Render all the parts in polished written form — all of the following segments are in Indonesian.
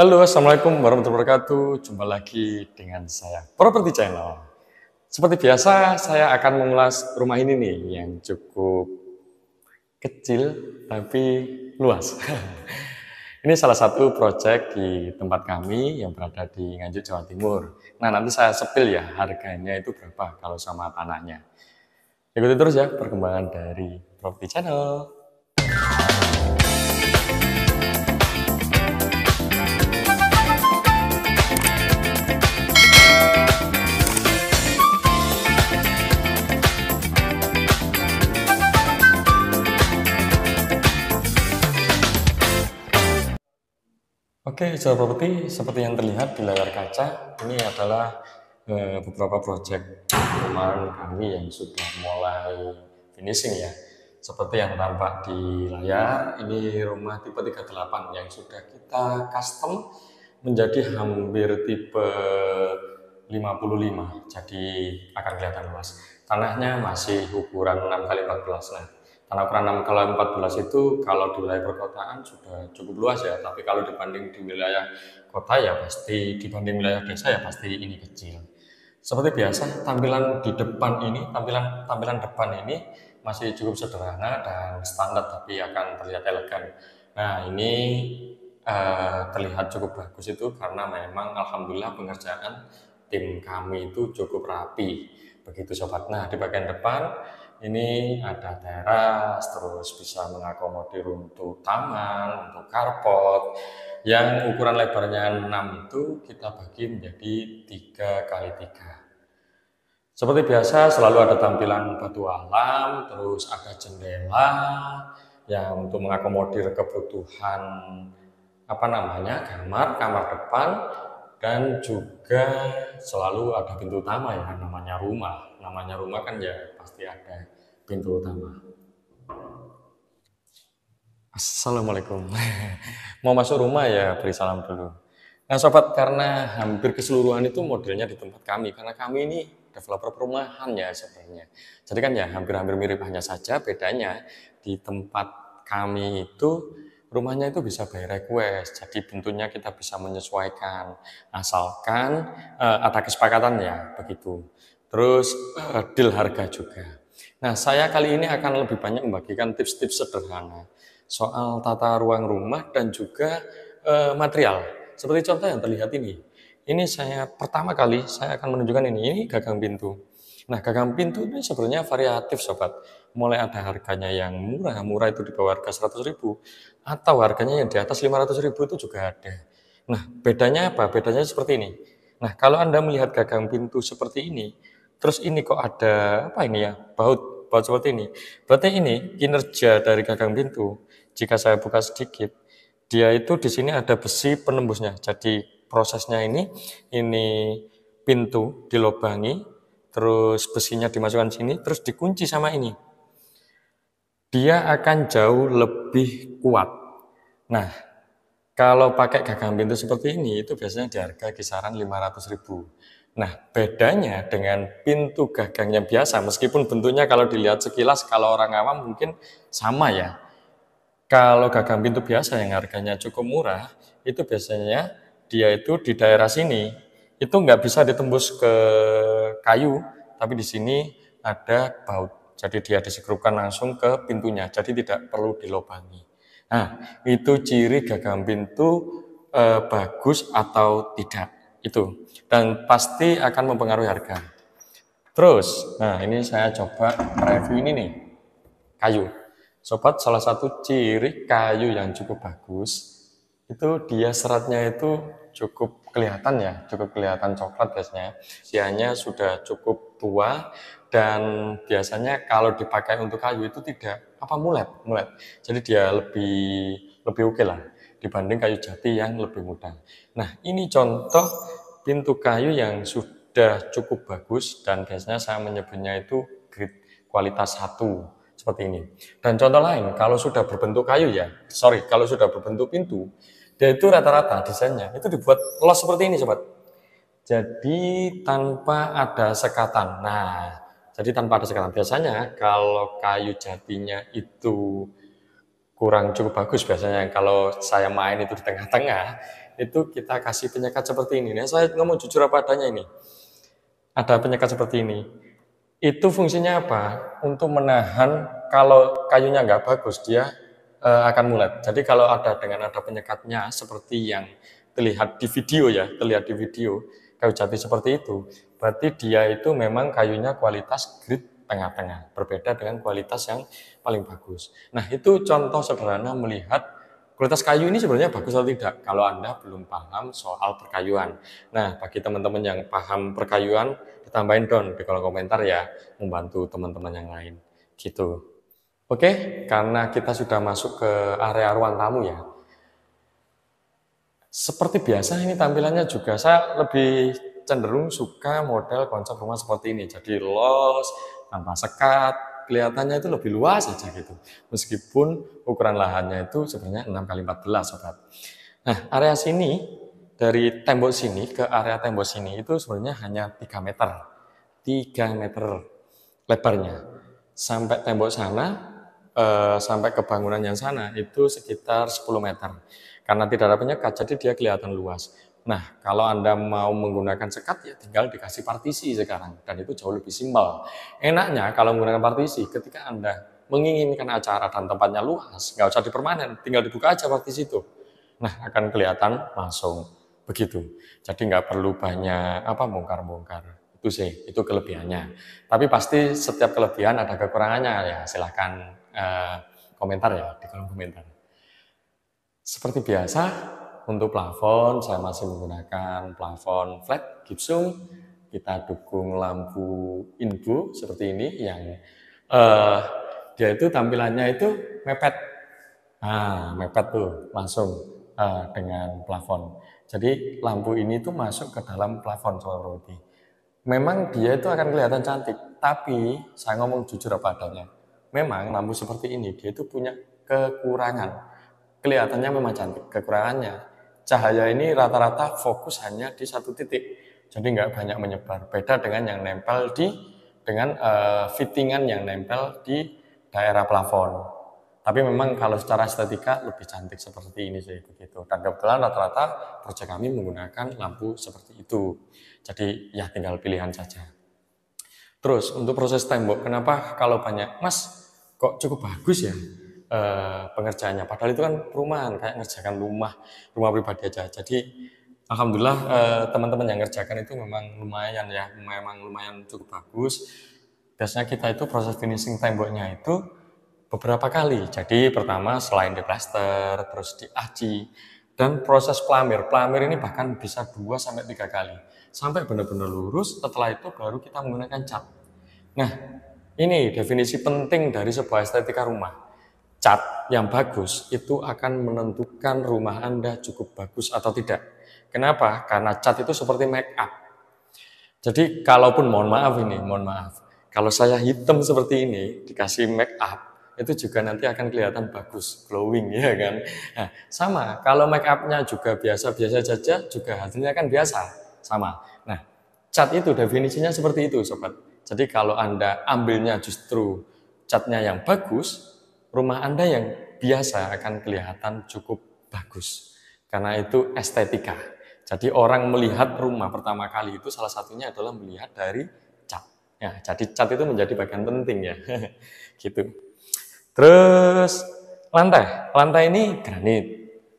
Halo, Assalamualaikum warahmatullahi wabarakatuh. Jumpa lagi dengan saya, Property Channel. Seperti biasa, saya akan mengulas rumah ini nih, yang cukup kecil tapi luas. Ini salah satu proyek di tempat kami yang berada di Nganjuk, Jawa Timur. Nah, nanti saya sepil ya, harganya itu berapa kalau sama tanahnya. Ikuti terus ya perkembangan dari Property Channel. Oke, jual properti seperti yang terlihat di layar kaca, ini adalah beberapa proyek rumah kami yang sudah mulai finishing ya. Seperti yang tampak di layar, ini rumah tipe 38 yang sudah kita custom menjadi hampir tipe 55, jadi akan kelihatan luas. Tanahnya masih ukuran 6x14. Nah, tanah ukuran 6x14 itu kalau di wilayah perkotaan sudah cukup luas ya, tapi kalau dibanding di wilayah kota ya pasti, dibanding wilayah desa ya pasti ini kecil. Seperti biasa, tampilan di depan ini, tampilan depan ini masih cukup sederhana dan standar, tapi akan terlihat elegan. Nah, ini terlihat cukup bagus itu karena memang alhamdulillah pengerjaan tim kami itu cukup rapi. Begitu sobat. Nah, di bagian depan ini ada teras, terus bisa mengakomodir untuk taman, untuk carport. Yang ukuran lebarnya 6 itu kita bagi menjadi 3x3. Seperti biasa selalu ada tampilan batu alam, terus ada jendela yang untuk mengakomodir kebutuhan kamar depan, dan juga selalu ada pintu utama ya, namanya rumah kan ya pasti ada pintu utama. Assalamualaikum. Mau masuk rumah ya beri salam dulu. Nah sobat, karena hampir keseluruhan itu modelnya di tempat kami, karena kami ini developer perumahan ya sebenarnya. Jadi kan ya hampir-hampir mirip, hanya saja bedanya di tempat kami itu rumahnya itu bisa by request, jadi bentuknya kita bisa menyesuaikan asalkan ada kesepakatan ya begitu. Terus deal harga juga. Nah, saya kali ini akan lebih banyak membagikan tips-tips sederhana soal tata ruang rumah dan juga material. Seperti contoh yang terlihat ini. Ini pertama kali saya akan menunjukkan ini gagang pintu. Nah, gagang pintu ini sebenarnya variatif sobat. Mulai ada harganya yang murah itu di bawah harga 100.000, atau harganya yang di atas 500.000 itu juga ada. Nah, bedanya apa? Bedanya seperti ini. Nah, kalau Anda melihat gagang pintu seperti ini, terus ini kok ada apa ini ya? Baut seperti ini. Berarti ini kinerja dari gagang pintu. Jika saya buka sedikit, dia itu di sini ada besi penembusnya. Jadi prosesnya ini pintu dilobangi, terus besinya dimasukkan sini, terus dikunci sama ini. Dia akan jauh lebih kuat. Nah, kalau pakai gagang pintu seperti ini, itu biasanya di harga kisaran 500.000. Nah, bedanya dengan pintu gagang yang biasa, meskipun bentuknya kalau dilihat sekilas, kalau orang awam mungkin sama ya. Kalau gagang pintu biasa yang harganya cukup murah, itu biasanya dia itu di daerah sini, itu nggak bisa ditembus ke kayu, tapi di sini ada baut. Jadi dia disekrupkan langsung ke pintunya, jadi tidak perlu dilobangi. Nah, itu ciri gagang pintu bagus atau tidak itu, dan pasti akan mempengaruhi harga. Terus, nah ini saya coba review ini nih, kayu. Sobat, salah satu ciri kayu yang cukup bagus itu dia seratnya itu cukup kelihatan ya, cukup kelihatan coklat biasanya. Usianya sudah cukup tua, dan biasanya kalau dipakai untuk kayu itu tidak mulet. Jadi dia lebih oke lah dibanding kayu jati yang lebih mudah. Nah, ini contoh pintu kayu yang sudah cukup bagus, dan biasanya saya menyebutnya itu grade kualitas 1 seperti ini. Dan contoh lain, kalau sudah berbentuk kalau sudah berbentuk pintu, dia itu rata-rata desainnya itu dibuat los seperti ini sobat. Jadi tanpa ada sekatan. Nah, jadi tanpa ada sekatan. Biasanya kalau kayu jatinya itu kurang cukup bagus, biasanya kalau saya main itu di tengah-tengah, itu kita kasih penyekat seperti ini. Nah, saya ngomong jujur apa adanya ini. Ada penyekat seperti ini. Itu fungsinya apa? Untuk menahan kalau kayunya nggak bagus, dia akan mulet. Jadi kalau dengan ada penyekatnya seperti yang terlihat di video ya, kayu jati seperti itu, berarti dia itu memang kayunya kualitas grade tengah-tengah, berbeda dengan kualitas yang paling bagus. Nah, itu contoh sederhana melihat kualitas kayu ini sebenarnya bagus atau tidak kalau Anda belum paham soal perkayuan. Nah, bagi teman-teman yang paham perkayuan, ditambahin dong di kolom komentar ya, membantu teman-teman yang lain. Gitu. Oke, karena kita sudah masuk ke area ruang tamu ya. Seperti biasa ini tampilannya juga saya lebih cenderung suka model konsep rumah seperti ini. Jadi los, tanpa sekat, kelihatannya itu lebih luas saja gitu. Meskipun ukuran lahannya itu sebenarnya 6x14 sobat. Nah, area sini dari tembok sini ke area tembok sini itu sebenarnya hanya 3 meter. 3 meter lebarnya. Sampai tembok sana, sampai ke bangunan yang sana itu sekitar 10 meter. Karena tidak ada penyekat, jadi dia kelihatan luas. Nah, kalau Anda mau menggunakan sekat, ya tinggal dikasih partisi sekarang. Dan itu jauh lebih simpel. Enaknya kalau menggunakan partisi, ketika Anda menginginkan acara dan tempatnya luas, nggak usah dipermanen, tinggal dibuka aja partisi itu. Nah, akan kelihatan langsung begitu. Jadi nggak perlu banyak bongkar-bongkar. Itu sih, itu kelebihannya. Tapi pasti setiap kelebihan ada kekurangannya ya. Silahkan komentar ya di kolom komentar. Seperti biasa, untuk plafon saya masih menggunakan plafon flat gypsum. Kita dukung lampu info seperti ini yang dia itu tampilannya itu mepet. Nah, mepet tuh langsung dengan plafon. Jadi lampu ini tuh masuk ke dalam plafon seperti ini. Memang dia itu akan kelihatan cantik, tapi saya ngomong jujur apa adanya. Memang lampu seperti ini dia itu punya kekurangan. Kelihatannya memang cantik, kekurangannya cahaya ini rata-rata fokus hanya di satu titik, jadi nggak banyak menyebar. Beda dengan yang nempel dengan fittingan yang nempel di daerah plafon. Tapi memang kalau secara estetika lebih cantik seperti ini sih begitu. Dan kebetulan rata-rata proyek kami menggunakan lampu seperti itu. Jadi ya tinggal pilihan saja. Terus untuk proses tembok, kenapa kalau banyak, Mas kok cukup bagus ya pengerjaannya? Padahal itu kan perumahan, kayak ngerjakan rumah pribadi aja. Jadi alhamdulillah teman-teman yang ngerjakan itu memang lumayan ya, memang lumayan cukup bagus. Biasanya kita itu proses finishing temboknya itu beberapa kali. Jadi pertama selain di plaster, terus di aci, dan proses pelamir. Pelamir ini bahkan bisa 2-3 kali. Sampai benar-benar lurus, setelah itu baru kita menggunakan cat. Nah, ini definisi penting dari sebuah estetika rumah. Cat yang bagus itu akan menentukan rumah Anda cukup bagus atau tidak. Kenapa? Karena cat itu seperti make up. Jadi kalaupun mohon maaf, kalau saya hitam seperti ini dikasih make up, itu juga nanti akan kelihatan bagus, glowing ya kan. Nah, sama, kalau make up-nya juga biasa-biasa saja, juga hasilnya kan biasa, sama. Nah, cat itu definisinya seperti itu sobat. Jadi kalau Anda ambilnya justru catnya yang bagus, rumah Anda yang biasa akan kelihatan cukup bagus. Karena itu estetika. Jadi orang melihat rumah pertama kali itu salah satunya adalah melihat dari cat. Ya, jadi cat itu menjadi bagian penting ya. Gitu. Terus lantai ini granit.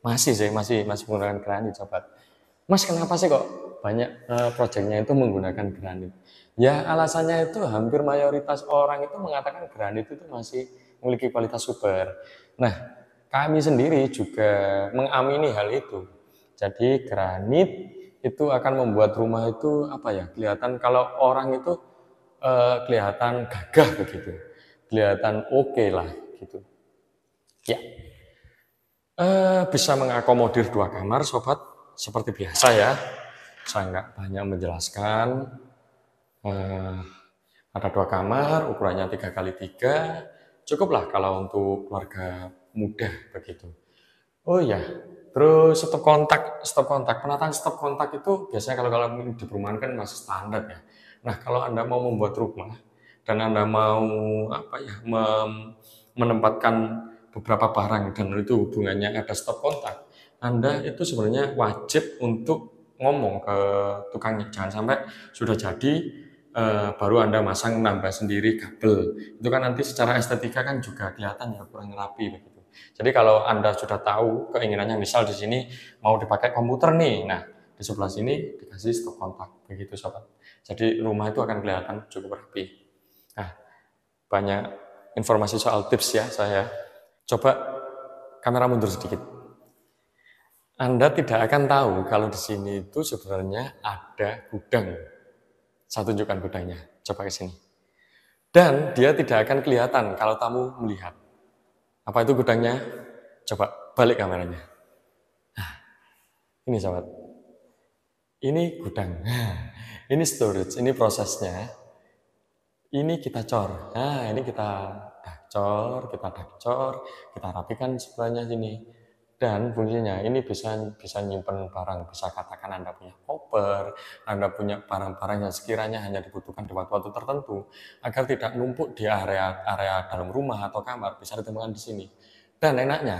Masih menggunakan granit sobat. Mas kenapa sih kok banyak proyeknya itu menggunakan granit? Ya alasannya itu hampir mayoritas orang itu mengatakan granit itu masih memiliki kualitas super. Nah, kami sendiri juga mengamini hal itu. Jadi granit itu akan membuat rumah itu kelihatan kalau orang itu kelihatan gagah begitu, kelihatan oke lah gitu. Ya, bisa mengakomodir 2 kamar sobat, seperti biasa ya. Saya nggak banyak menjelaskan. Ada 2 kamar, ukurannya 3x3, cukuplah kalau untuk keluarga muda begitu. Oh iya, terus stop kontak, penataan stop kontak itu biasanya kalau di perumahan kan masih standar ya. Nah kalau Anda mau membuat rumah dan Anda mau menempatkan beberapa barang dan itu hubungannya ada stop kontak, Anda itu sebenarnya wajib untuk ngomong ke tukangnya. Jangan sampai sudah jadi baru Anda masang nambah sendiri kabel. Itu kan nanti secara estetika kan juga kelihatan ya kurang rapi begitu. Jadi kalau Anda sudah tahu keinginannya, misal di sini mau dipakai komputer nih, nah di sebelah sini dikasih stop kontak begitu sobat. Jadi rumah itu akan kelihatan cukup rapi. Nah, banyak informasi soal tips ya saya. Coba kamera mundur sedikit. Anda tidak akan tahu kalau di sini itu sebenarnya ada gudang. Saya tunjukkan gudangnya. Coba ke sini. Dan dia tidak akan kelihatan kalau tamu melihat. Apa itu gudangnya? Coba balik kameranya. Nah, ini sahabat. Ini gudang. Ini storage, ini prosesnya. Ini kita cor. Nah, ini kita dakcor, kita rapikan sebelahnya sini. Dan fungsinya ini bisa nyimpen barang, bisa katakan Anda punya koper, Anda punya barang-barang yang sekiranya hanya dibutuhkan di waktu-waktu tertentu, agar tidak numpuk di area dalam rumah atau kamar, bisa ditemukan di sini. Dan enaknya,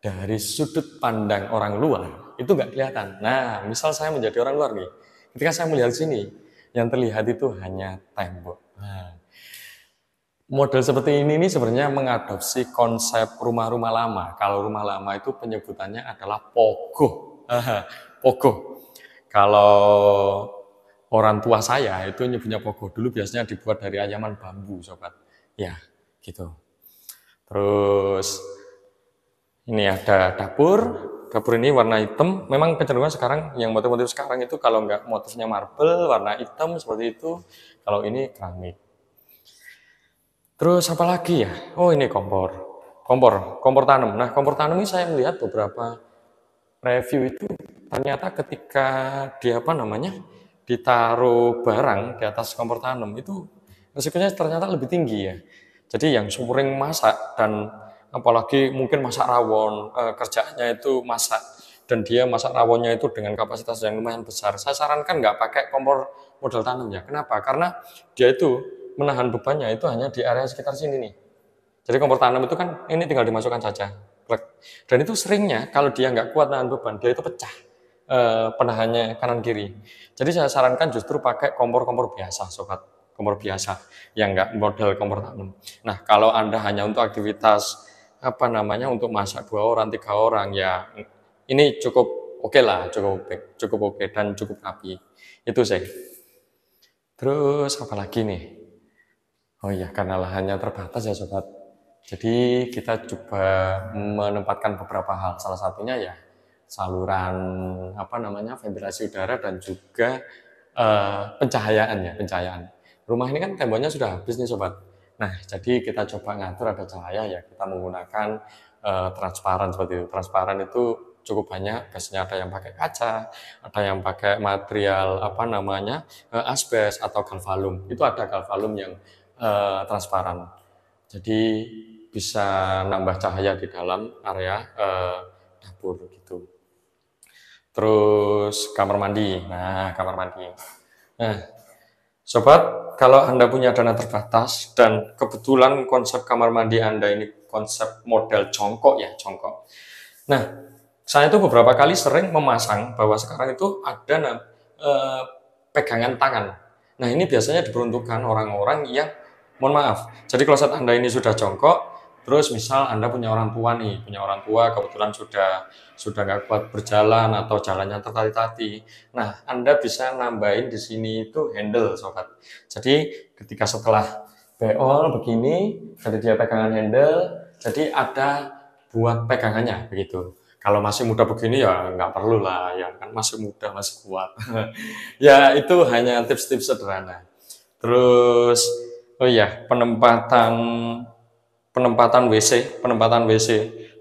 dari sudut pandang orang luar, itu nggak kelihatan. Nah, misal saya menjadi orang luar nih, ketika saya melihat sini, yang terlihat itu hanya tembok. Nah, model seperti ini sebenarnya mengadopsi konsep rumah-rumah lama. Kalau rumah lama itu penyebutannya adalah pogo. Pogo. Kalau orang tua saya itu nyebutnya pogo. Dulu biasanya dibuat dari anyaman bambu, sobat. Ya, gitu. Terus ini ada dapur. Dapur ini warna hitam. Memang kecenderungan sekarang yang motif-motif sekarang itu kalau nggak motifnya marble, warna hitam seperti itu. Kalau ini keramik. Terus apa lagi ya? Oh, ini kompor tanam. Nah, kompor tanam ini saya melihat beberapa review itu ternyata ketika dia ditaruh barang di atas kompor tanam itu resikonya ternyata lebih tinggi ya. Jadi yang sering masak dan apalagi mungkin masak rawon, kerjanya itu masak dan dia masak rawonnya itu dengan kapasitas yang lumayan besar. Saya sarankan nggak pakai kompor model tanam ya. Kenapa? Karena dia itu menahan bebannya itu hanya di area sekitar sini nih. Jadi kompor tanam itu kan ini tinggal dimasukkan saja. Dan itu seringnya kalau dia nggak kuat nahan beban, dia itu pecah penahannya kanan kiri. Jadi saya sarankan justru pakai kompor-kompor biasa, sobat. Kompor biasa yang nggak model kompor tanam. Nah, kalau Anda hanya untuk aktivitas untuk masak 2 orang, 3 orang ya ini cukup oke lah, cukup oke dan cukup rapi. Itu sih. Terus apa lagi nih? Oh iya, karena lahannya terbatas ya sobat. Jadi kita coba menempatkan beberapa hal. Salah satunya ya saluran ventilasi udara dan juga pencahayaan. Rumah ini kan temboknya sudah habis nih sobat. Nah, jadi kita coba ngatur ada cahaya ya. Kita menggunakan transparan seperti itu. Transparan itu cukup banyak. Biasanya ada yang pakai kaca, ada yang pakai material asbes atau galvalum. Itu ada galvalum yang transparan. Jadi bisa nambah cahaya di dalam area dapur gitu. Terus kamar mandi. Nah, kamar mandi. Nah, sobat, kalau Anda punya dana terbatas dan kebetulan konsep kamar mandi Anda ini konsep model jongkok ya, jongkok. Nah, saya itu beberapa kali sering memasang bahwa sekarang itu ada pegangan tangan. Nah, ini biasanya diperuntukkan orang-orang yang mohon maaf. Jadi kalau saat Anda ini sudah jongkok, terus misal Anda punya orang tua kebetulan sudah nggak kuat berjalan atau jalannya tertati-tati. Nah, Anda bisa nambahin di sini itu handle, sobat. Jadi ketika setelah beol begini, jadi dia pegangan handle, jadi ada buat pegangannya begitu. Kalau masih muda begini ya nggak perlu lah, ya kan masih muda, masih kuat. Ya itu hanya tips-tips sederhana. Terus oh iya, penempatan WC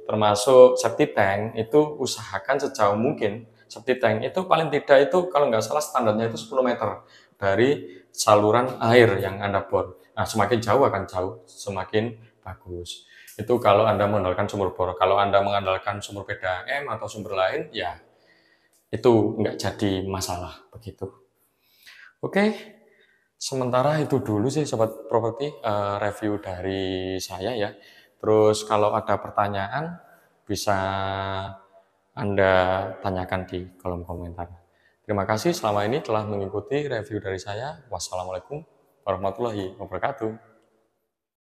termasuk septic tank itu usahakan sejauh mungkin. Septic tank itu paling tidak itu kalau nggak salah standarnya itu 10 meter dari saluran air yang Anda bor. Nah, semakin jauh akan jauh, semakin bagus. Itu kalau Anda mengandalkan sumber bor. Kalau Anda mengandalkan sumber PDAM atau sumber lain, ya itu nggak jadi masalah begitu. Oke. Sementara itu dulu sih Sobat Properti review dari saya ya. Terus kalau ada pertanyaan bisa Anda tanyakan di kolom komentar. Terima kasih selama ini telah mengikuti review dari saya. Wassalamualaikum warahmatullahi wabarakatuh.